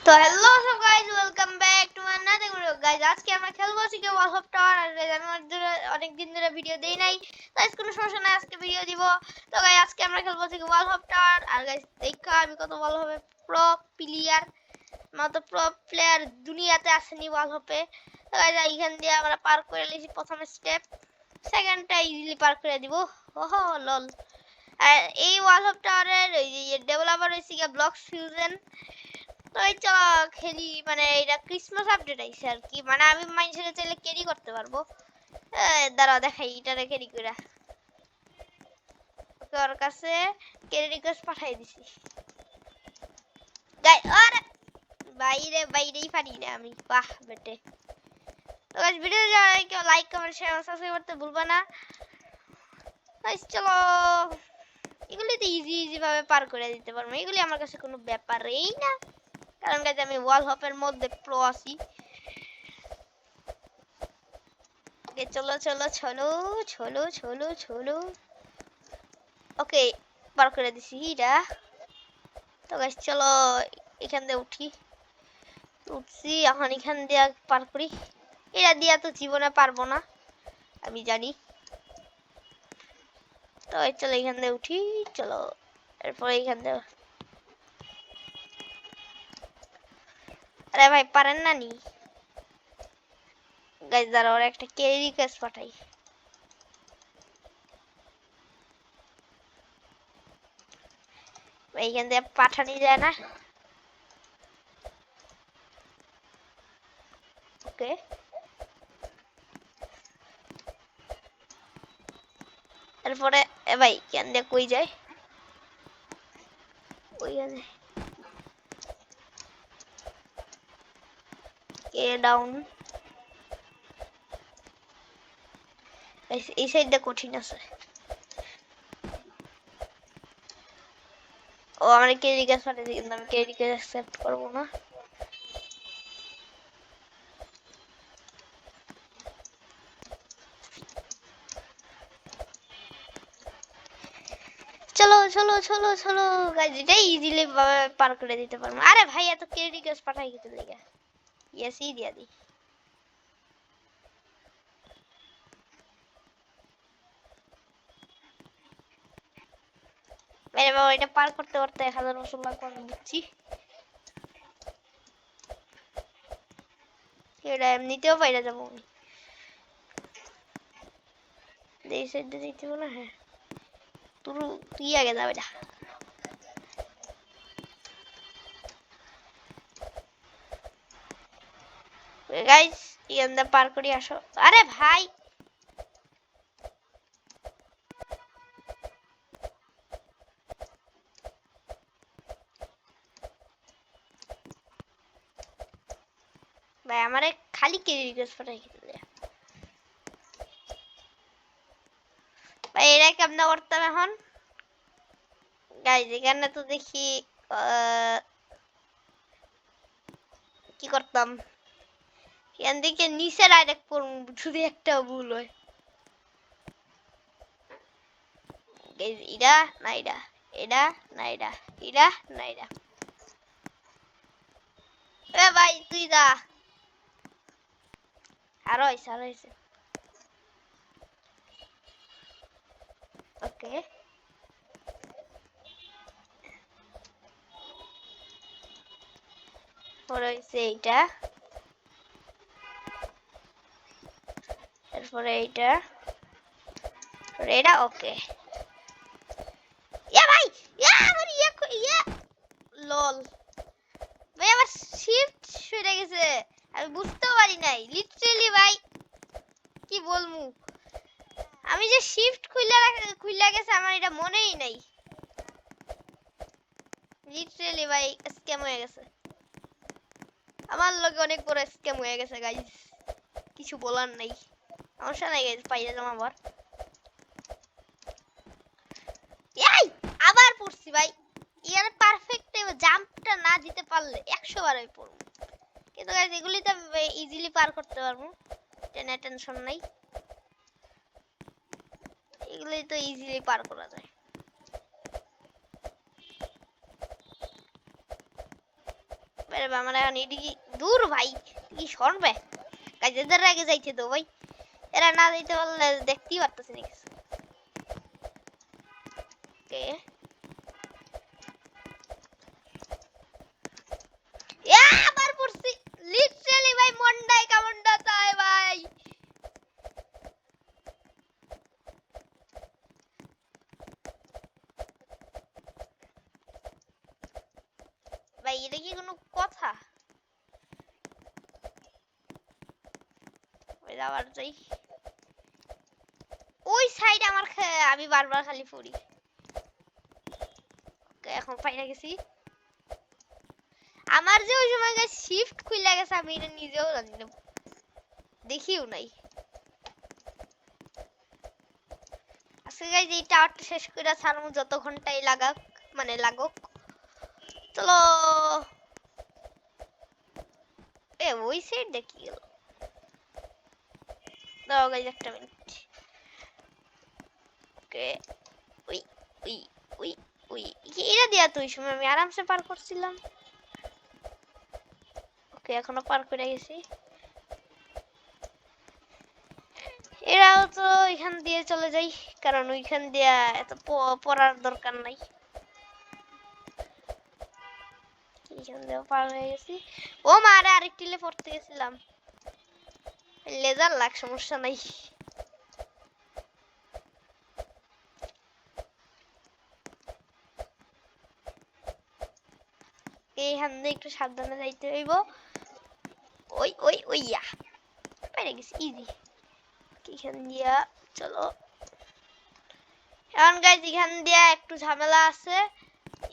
তো হ্যালো সব guys, welcome back to another video. Guys আজকে আমরা খেলবো শিখে wall of tower. R guys আমি অনেক দিন ধরে ভিডিও দেই নাই, গাইস কোনো সমস্যা নাই, আজকে ভিডিও দিব। তো গাইস আজকে আমরা খেলবো শিখে wall of tower. R guys দেখা আমি কত ভালোভাবে প্রো প্লেয়ার, মতো প্রো প্লেয়ার দুনিয়াতে আসেনি ওয়াল অফে। তো গাইস এইখান দিয়ে আমরা পার করে নিয়েছি প্রথম স্টেপ, সেকেন্ডটা ইজিলি পার করে দিব। ওহো লল। আর এই ওয়াল অফ টাওয়ারের ডেভেলপার হইছে ব্লক ফিউশন। তো এই চলো খেলি, মানে এটা ক্রিসমাস আপডেট আইছে আর কি, মানে আমি মানুষের চাইলে ক্যারি করতে পারবো। দাঁড়াও দেখাই এটা ক্যারি করে। ওকে ওর কাছে ক্যারি রিকোয়েস্ট পাঠাই দিছি। গাই আরে বাইরে বাইরেই পারি না আমি, বাহ বেটে। তো গাইস ভিডিও যারা কেউ লাইক কমেন্ট শেয়ার সাবস্ক্রাইব করতে ভুলবা না। গাইস চলো, এগুলি তো ইজি ভাবে পার করে দিতে পারবো, এগুলি আমার কাছে কোনো ব্যাপারই না, কারণ গাইস আমি ওয়াল হপের মধ্যে প্রো আছি। চলো চলো চলো চলো চলো চলো। ওকে পার করে দিছি এটা। তো গাইস চলো এখান দিয়ে উঠছি এখন, এখান দিয়ে পার করি। এটা দিয়া তো জীবনে পারবো না আমি জানি। তো চলো এখান দিয়ে উঠি, চলো এরপরে এখান দিয়ে। আরে ভাই পারেন না নি গাইস, দাঁড়াও একটা ক্যারি রিকোয়েস্ট পাঠাই। এইখান দিয়ে পাঠানো যায় না। ওকে এরপরে ভাই কেন দিয়ে কই যায়, ওইখানে কে ডাউন। এই সাইডটা কঠিন আছে। ও আমার ক্যারি রিকোয়েস্ট পাঠিয়েছে, কিন্তু আমি ক্যারি রিকোয়েস্ট অ্যাকসেপ্ট করবো না। চলো চলো চলো চলো গাইস, এটা ইজিলি পার করে দিতে পারবো। আরে ভাই এত ক্যারি রিকোয়েস্ট পাঠাই কিছু লেগে, ইয়েসই দিয়া দি। আরে বাবা এটা পার করতে করতে 1000 বছর লাগবে আমি বুঝছি। এটা এমনিতেও পাইরা যাবো আমি, এই সাইডে যেতে হবে না। হ্যাঁ তুই আগে যাবে না। গাইস ইয়ান্দা পার করি আসো। আরে ভাই ভাই আমারে খালি ক্যারি রিকোয়েস্ট পাঠাই কিছু লেগে। ভাই এটা কেমনে করতাম এখন গাইস? এখানে তো দেখি কি করতাম, এখান থেকে নিচে ডাইরেক্ট পড়ব যদি একটা ভুল হয়। গাইস এটা না এটা, এটা না এটা, এটা না এটা। এ ভাই তুই যা, আরো হয়েছে। ওকে পরে হয়েছে এইটা, এরপরে এইটা, এটা ওকে। ইয়া ভাই আমার ইয়া লল। ভাই আমার শিফট সরে গেছে, আমি বুঝতেও পারি নাই লিটারালি ভাই, কি বলমু। আমি যে শিফট খুইলা গেছে আমার এটা মনেই নাই, লিটারালি ভাই স্ক্যাম হয়ে গেছে আমার লগে, অনেক বড় স্ক্যাম হয়ে গেছে গাইস, কিছু বলার নাই। সমস্যা নাই গাইস, পাইয়া যাম আবার। এই আবার পড়ছি ভাই, ইয়ার পারফেক্ট জাম্পটা না দিতে পারলে 100 বার আমি পড়ব, কিন্তু গাইস এগুলি তো ইজিলি পার করতে পারবো, টেনশন নাই, এগুলি তো ইজিলি পার করা যায়। আরে বা আমার এখন এদিকে দূর ভাই কি সরবে গাইজ এদের আগে যাইতে তো ভাই এরা না যাইতে পারলে দেখতেই পারতেছি না কিছু ওকে আবার পড়ছি লিটারালি ভাই মন্ডাই কামন্ডা তাই ভাই ভাই এটা কি কোনো কথা ওই আবার যাই ওই সাইড আমার আমি বারবার খালি পড়ি ওকে এখন পাই না গেছি আমার যে ওই সময় শিফট খুলে গেছে আমি এটা নিজেও জানি না দেখিও নাই আজকে গাইজ এই টাওয়ারটা শেষ করে ছাড়মু যত ঘন্টাই লাগাক মানে লাগুক চলো এ ওই সাইড দেখি গেল দাও গাইজ একটা মিনিট ওকে ওই ওই ওই ওই এটা দিয়া তো ওই সময় আমি আরামসে পার করছিলাম ওকে এখনো পার করে গেছি এরাও তো এখান দিয়ে চলে যাই কারণ ওইখান দিয়ে এত পড়ার দরকার নাই এইখান দিয়ে পার হয়ে গেছি ও মারে আরেকটি লে পড়তে গেছিলাম লেজার লাগ সমস্যা নাই এইখান দিয়ে একটু সাবধানে যাইতে হইব ওই ওই ওই ইয়া পেরে গেছি ইজি এখান দিয়া চলো এখন গাইজ এখান দিয়া একটু ঝামেলা আছে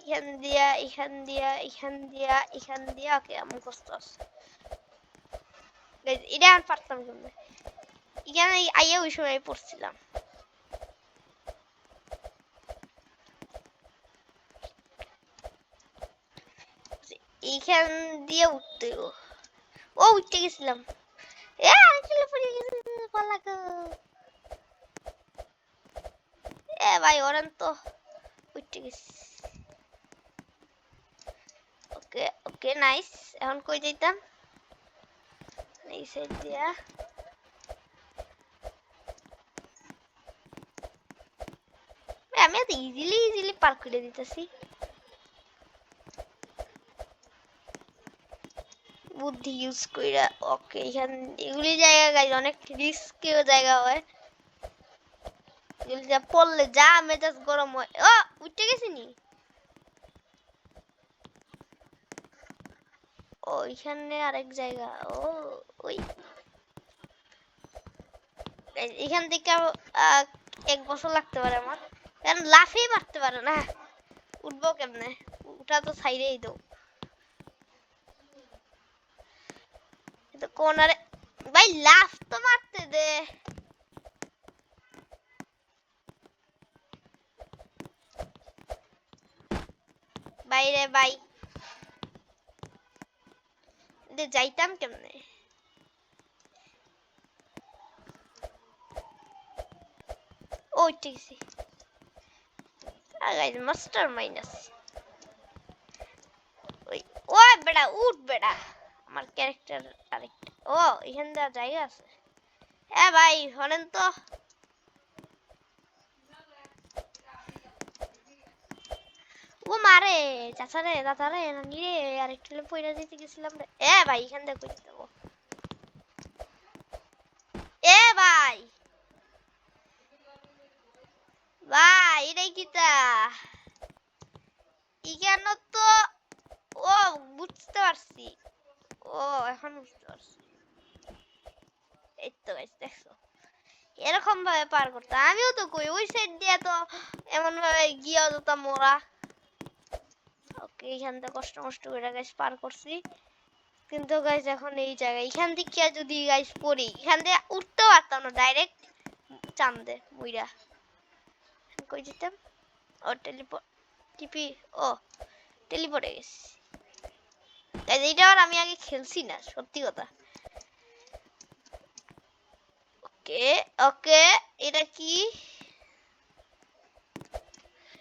এখান দিয়া এখান দিয়া এখান দিয়া এখান দিয়া ওকে আমার কষ্ট আছে গাইজ এটা আর পারতাম কেমনে এখানে আইয়া ওই সময় পড়ছিলাম এইখান দিয়ে উঠতে ও উঠতে গেছিলাম এ আরেকটা পড়ে গেছে পালাগো এ ভাই ওরেন তো উঠতে গেছি ওকে ওকে নাইস এখন কই যাইতাম এই সাইড দিয়া আমি এত ইজিলি পার করে দিতেছি বুদ্ধি ইউজ কইরা ওকে এখান এগুলি জায়গা গাইজ অনেক রিস্কিও জায়গা হয় এগুলি যা পড়লে যা মেজাজ গরম হয় ও উঠতে গেছি নি ওইখানে আরেক জায়গা ও ওই এখান থেকে এক বছর লাগতে পারে আমার কারণ লাফেই মারতে পারে না উঠবো কেমনে উঠা তো সাইডেই দাও তো কোনারে ভাই লাফ তো মারতে দে বাইরে ভাই যাইতাম কেমনে ওই ঠিক আছে গাইস মাস্টার মাইনাস ওই ওই বেটা উঠ বেটা আমার ক্যারেক্টার আরেকটা ও এখানে দা জায়গা আছে হ্যাঁ ভাই হলেন তো ও মারে চাচা রে দাদা রে নানি রে আরেকটু পয়রা দিতে গেছিলাম রে এ ভাই এখান থেকে কই দেবো এ ভাই ভাই এটাই কিটা ইখানে তো ও বুঝতে পারছি ও এখন বুঝতে পারছি এই তো গাইস দেখছো এরকম ভাবে পার করতে আমিও তো কই ওই সাইড দিয়ে তো এমন ভাবে গিয়া যেতাম মোরা ওকে এখান থেকে কষ্ট করে গাইস পার করছি কিন্তু গাইস এখন এই জায়গা এখান থেকে যদি গাইস পড়ি এখান দিয়ে উঠতে পারতাম না ডাইরেক্ট চান্দে মুইরা কই যেতাম ও টেলিপোর্ট টিপি ও টেলিপোর্টে গেছি গাইস এইটা আর আমি আগে খেলছি না সত্যি কথা ওকে ওকে এটা কি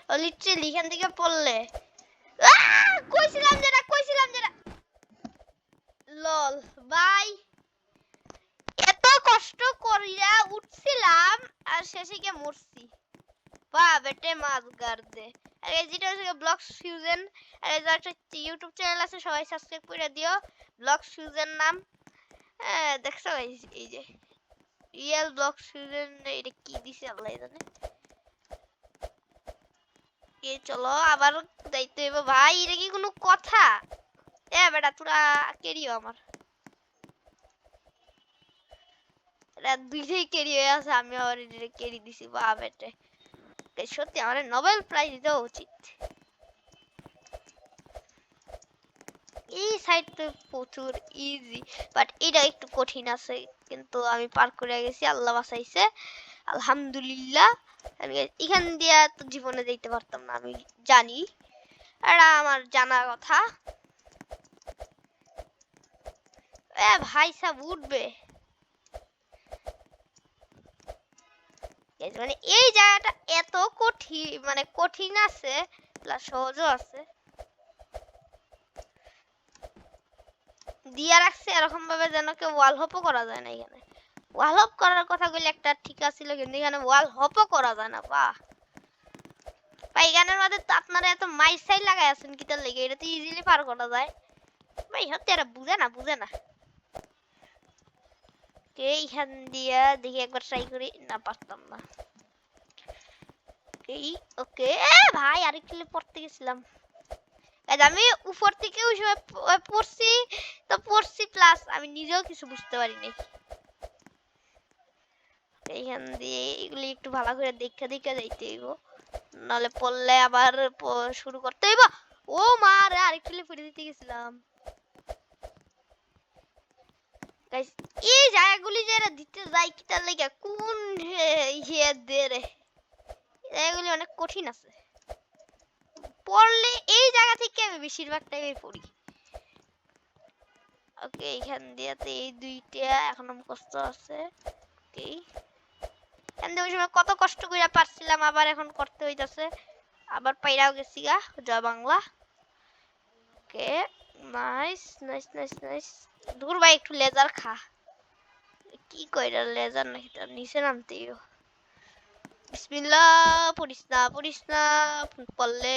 ও লিটারালি এখান থেকে পড়লে কইছিলাম যেটা শেষে গিয়ে মরছি। বাহ বেটে মাছ গার্দে। আর এই যেটা হচ্ছে ব্লকস ফিউশন, আর এই যে একটা ইউটিউব চ্যানেল আছে, সবাই সাবস্ক্রাইব করে দিও, ব্লকস ফিউশন নাম। হ্যাঁ দেখছো এই যে রিয়েল ব্লকস ফিউশন, এটা কি দিছে আল্লাহ জানে। কে চলো আবার যাইতে হইব ভাই, এটা কি কোনো কথা? এ বেটা তোরা কেরিও আমার রাত দুইটাই কেরি হয়ে আছে, আমি আবার এটা কেরি দিছি। বাহ বেটে সত্যি আমার নোবেল প্রাইজ দেওয়া উচিত। এই সাইড তো প্রচুর ইজি, বাট এটা একটু কঠিন আছে, কিন্তু আমি পার করে গেছি, আল্লাহ বাঁচাইছে আলহামদুলিল্লাহ। এখান দিয়ে তো জীবনে যেতে পারতাম না, আমি জানি, এটা আমার জানা কথা। এ ভাই সাব উঠবে, মানে এই জায়গাটা এত কঠিন, মানে কঠিন আছে প্লাস সহজও আছে, দিয়া রাখছে এরকম ভাবে যেন কেউ ওয়াল হপও করা যায় না। এখানে ওয়াল হপ করার কথা বলে একটা ঠিক আছিল, কিন্তু এখানে ওয়াল হপও করা যায় না। বাহ ভাই গানের মধ্যে তো আপনারা এত মাইসাই লাগাই আছেন কিটার লেগে, এটা তো ইজিলি পার করা যায় ভাই। সত্যি এরা বুঝে না, বুঝে না। এইখান দিয়া দেখি একবার ট্রাই করি, না পারতাম না। ওকে ভাই আরেকটু পড়তে গেছিলাম, আমি উপর থেকে ওই সময় পড়ছি, তো পড়ছি প্লাস আমি নিজেও কিছু বুঝতে পারিনি। এইখান দিয়ে এগুলি একটু ভালো করে দেখে দেখে যাইতে হইব, নাহলে পড়লে আবার শুরু করতে হইব। ও মা রে আরেকটু পড়ে দিতে গেছিলাম। গাইস এই জায়গাগুলি যে দিতে যাই কিটার লাগা, কোন ইয়ে দে রে, এগুলি অনেক কঠিন আছে, পড়লে এই জায়গা থেকে আমি বেশিরভাগ টাইমে পড়ি। ওকে এইখান দিয়ে তো এই দুইটা এখনো কষ্ট আছে। ওকে এন্ড ওই সময় কত কষ্ট করে পারছিলাম, আবার এখন করতে হইতাছে, আবার পাইরাও গেছি গা, জয় Bangla. Okay nice nice nice nice. দূর ভাই একটু লেজার খা, কি কইরা লেজার নাকি তার নিচে নামতেইও। বিসমিল্লাহ, পড়িস না পড়িস না, পড়লে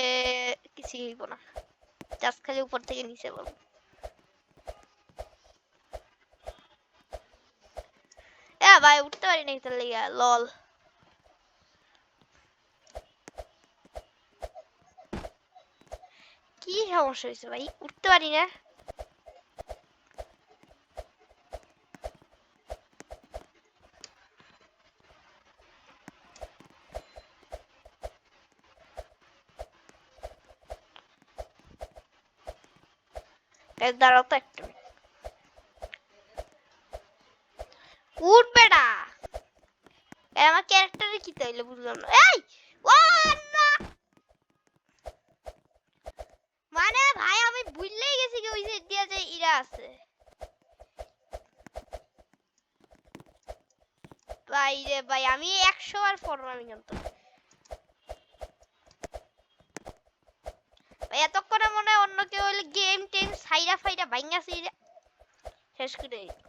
কিছুই হইব না, জাস্ট খালি উপর থেকে নিচে বলবো। এ ভাই উঠতে পারি না তার লেগে, লল। কি সমস্যা হয়েছে ভাই, উঠতে পারি না? দাঁড়াও তো একটু, উঠবে না। আমার ক্যারেক্টারে কি তাইলে বুঝলাম না। এই ও না, মানে ভাই আমি ভুললেই গেছি কি ওই সাইড দিয়ে যে ইরা আছে। ভাই রে ভাই আমি 100 বার পড়লাম কিন্তু ভাই, এতক্ষণে মনে হয় অন্য কেউ হইলে গেম টেম সাইরা ফাইরা ভাঙ্গা সিরা শেষ করে দিত।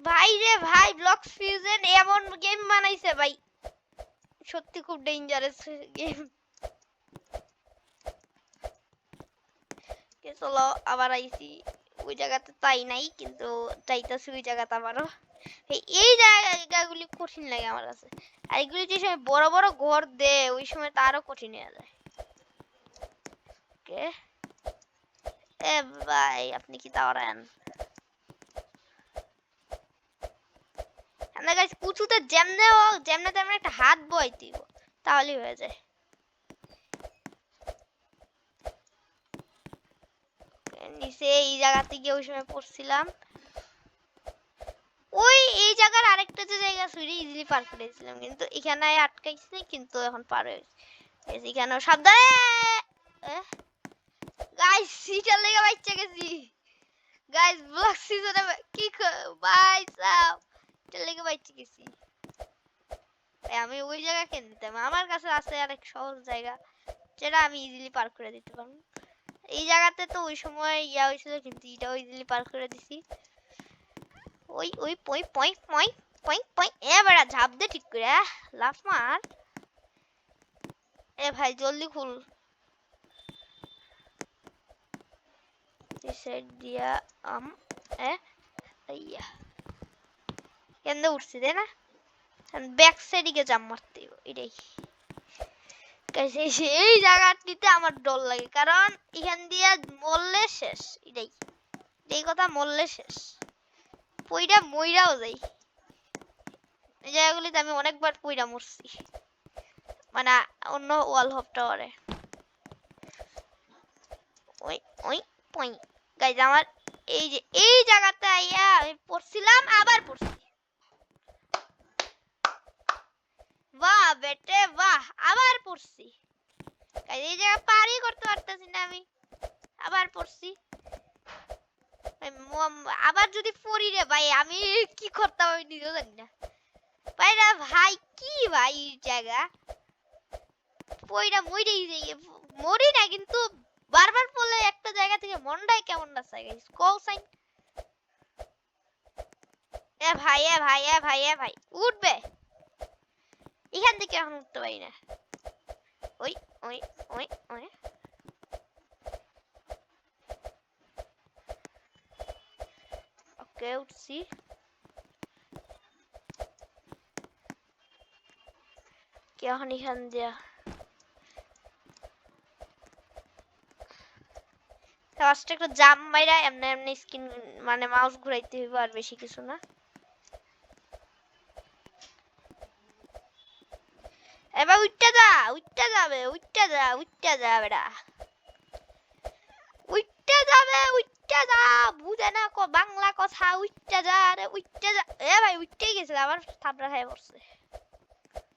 ভাই রে ভাই ব্লকস ফিউশন এমন গেম বানাইছে ভাই, সত্যি খুব ডেঞ্জারাস গেম। কে চলো আবার আইছি ওই জায়গাতে, তাই নাই কিন্তু চাইতেছি ওই জায়গাতে আবারও। এই জায়গাগুলি কঠিন লাগে আমার কাছে, আর এগুলি যে সময় বড় বড় ঘর দে ওই সময় তো আরো কঠিন হয়ে যায়। ওকে এ ভাই আপনি কি দাঁড়ান, আমরা গাইস কুচুতে যেমনে হোক যেমনে তেমন একটা হাত বইতে দিব, তাহলেই হয়ে যায়। নিচে এই জায়গাতে গিয়ে ওই সময় পড়ছিলাম, ওই এই জায়গার আরেকটা যে জায়গা সুইরে ইজিলি পার করে দিয়েছিলাম, কিন্তু এখানে আটকাইছি, কিন্তু এখন পার হয়ে গেছি। এখানেও সাবধানে গাইস, সিটার লেগে বাচ্চা গেছি গাইস, ব্লক সিজনে কি ভাই সাব সিটার লেগে বাচ্চা গেছি। আমি ওই জায়গা কেন দিতাম, আমার কাছে আছে আরেক সহজ জায়গা যেটা আমি ইজিলি পার করে দিতে পারবো। এই জায়গাতে তো ওই সময় ইয়া হয়েছিল, কিন্তু এটাও ইজিলি পার করে দিছি। ওই ওই পই পই পই পয়েন্ট পয়েন্ট এ বেড়া ঝাপ দে ঠিক করে লাফ মার এ ভাই জলদি খুল এই সাইড দিয়া এ আইয়া কেন উঠছি দে না ব্যাক সাইডে গিয়ে জাম্প মারতে এটাই এই জায়গাটিতে আমার ডর লাগে কারণ এখান দিয়া মরলে শেষ এটাই এই কথা মরলে শেষ পইরা মইরাও যাই এই জায়গাগুলিতে আমি অনেকবার পইরা মরছি মানে অন্য ওয়াল হপ টাওয়ারে ওই ওই পই গাইজ আমার এই যে এই জায়গাটা আইয়া আমি পড়ছিলাম আবার পড়ছি বাহ বেটে বাহ আবার পড়ছি গাইজ এই জায়গা পারই করতে পারতেছি না আমি আবার পড়ছি আবার যদি পড়ি রে ভাই আমি কি করতাম আমি নিজেও জানি না ভাইরা ভাই কি ভাই জায়গা পইরা মইরেই যাই মরি না কিন্তু বারবার পড়লে একটা জায়গা থেকে মনটাই কেমন না চাই গাইস কল সাইন এ ভাই এ ভাই এ ভাই এ ভাই উঠবে এখান থেকে এখন উঠতে পারি না ওই ওই ওই ওই ওকে উঠছি কি এখন এখান দিয়া ফার্স্ট একটু জাম্প মাইরা এমনি এমনি স্ক্রিন মানে মাউস ঘুরাইতে হইব আর বেশি কিছু না এবার উঠতে যা উঠতে যাবে উঠতে যা উঠতে যা বেটা উঠতে যাবে উঠতে যা বুঝে না বাংলা কথা উঠতে যা রে উঠতে যা এ ভাই উঠতেই গেছিল আবার থাপড়া খাই পড়ছে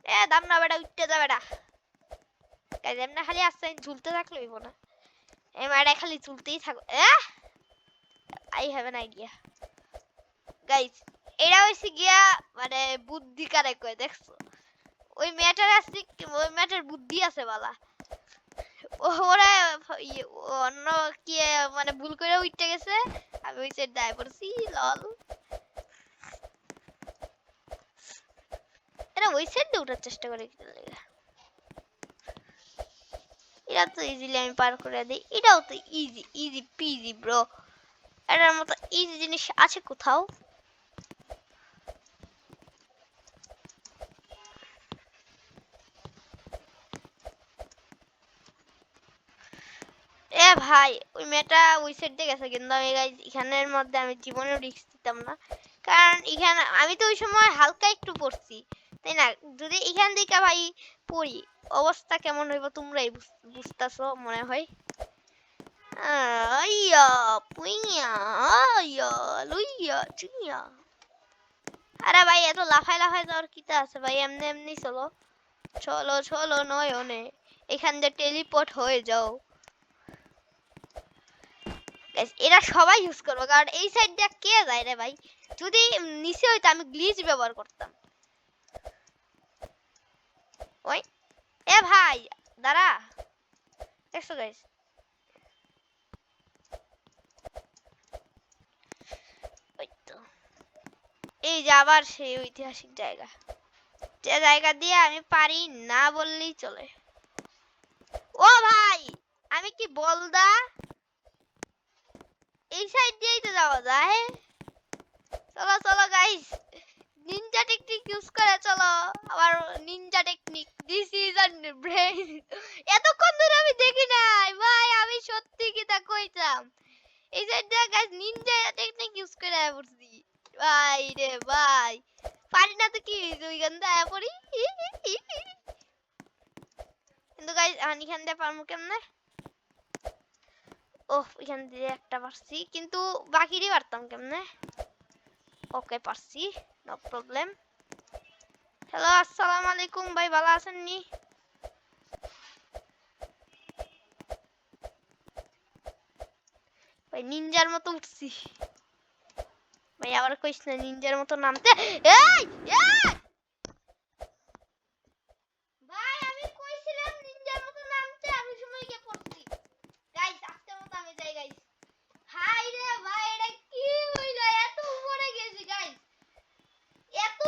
এ দাম না বেটা উঠতে যা বেটা গাইজ এমনি খালি আসছে ঝুলতে থাকলে হইব না এই মাটা খালি ঝুলতেই থাকো I have an idea guys এটা হইছে গিয়া মানে বুদ্ধি কারে কয় দেখছো ওই ম্যাটার আছে ওই ম্যাটার বুদ্ধি আছে বালা ওরা অন্য কি মানে ভুল করে উঠতে গেছে আমি ওই সাইড দায় পড়ছি লল এরা ওই সাইড দিয়ে উঠার চেষ্টা করে এটা তো ইজিলি আমি পার করে দিই এটাও তো ইজি ইজি পিজি ব্রো এটার মতো ইজি জিনিস আছে কোথাও এ ভাই ওই মেয়েটা ওই সাইড দিয়ে গেছে কিন্তু আমি গাইস এখানের মধ্যে আমি জীবনেও রিস্ক দিতাম না কারণ এখানে আমি তো ওই সময় হালকা একটু পড়ছি তাই না যদি এখান থেকে ভাই পড়ি অবস্থা কেমন হইব তোমরাই বুঝতাছো মনে হয় আইয়া পুইয়া আইয়া লুইয়া চিয়া আরে ভাই এত লাফায় লাফায় যাওয়ার কিটা আছে ভাই এমনি এমনি চলো চলো চলো নয়নে এখান দিয়ে টেলিপোর্ট হয়ে যাও এরা সবাই ইউজ করবো কারণ এই সাইড দিয়ে কে যায় রে ভাই যদি নিচে হইতো আমি গ্লিচ ব্যবহার করতাম ওই এ ভাই দাঁড়া দেখছো গাইস ওই তো এই যে আবার সেই ঐতিহাসিক জায়গা যে জায়গা দিয়ে আমি পারি না বললেই চলে ও ভাই আমি কি বলদা এই সাইড দিয়েই তো যাওয়া যায় চলো চলো গাইস নিনজা টেকনিক ইউজ করে চলো আবার Ninja technique this is a brain এতক্ষণ ধরে আমি দেখি নাই ভাই আমি সত্যি কি তা কইতাম এই সাইড দিয়ে গাইস নিনজা টেকনিক ইউজ করে পড়ছি ভাই রে ভাই পারি না তো কি ওই গন্ধা পড়ি কিন্তু গাইস এখান দিয়ে পারমু কেমনে ওহ এখান দিয়ে একটা পারছি কিন্তু বাকিরই পারতাম কেমনে ওকে পারছি নো প্রবলেম হ্যালো আসসালামু আলাইকুম ভাই ভালো আছেন নি ভাই নিনজার মতো উঠছি ভাই আবার কইছ না নিনজার মতো নামতে এই ভাই আমি কইছিলাম নিনজার মতো নামতে আমি সময় গিয়ে পড়ছি গাইস আজকের মতো আমি যাই গাইস হাই রে ভাই এটা কি হইলো এত উপরে গেছি গাইস এত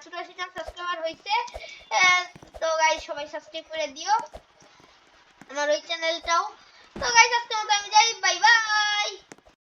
84 জন সাবস্ক্রাইবার হইছে। তো গাইস সবাই সাবস্ক্রাইব করে দিও আমার ওই চ্যানেলটাও। তো গাইস আজকের মতো আমি যাই, বাই বাই।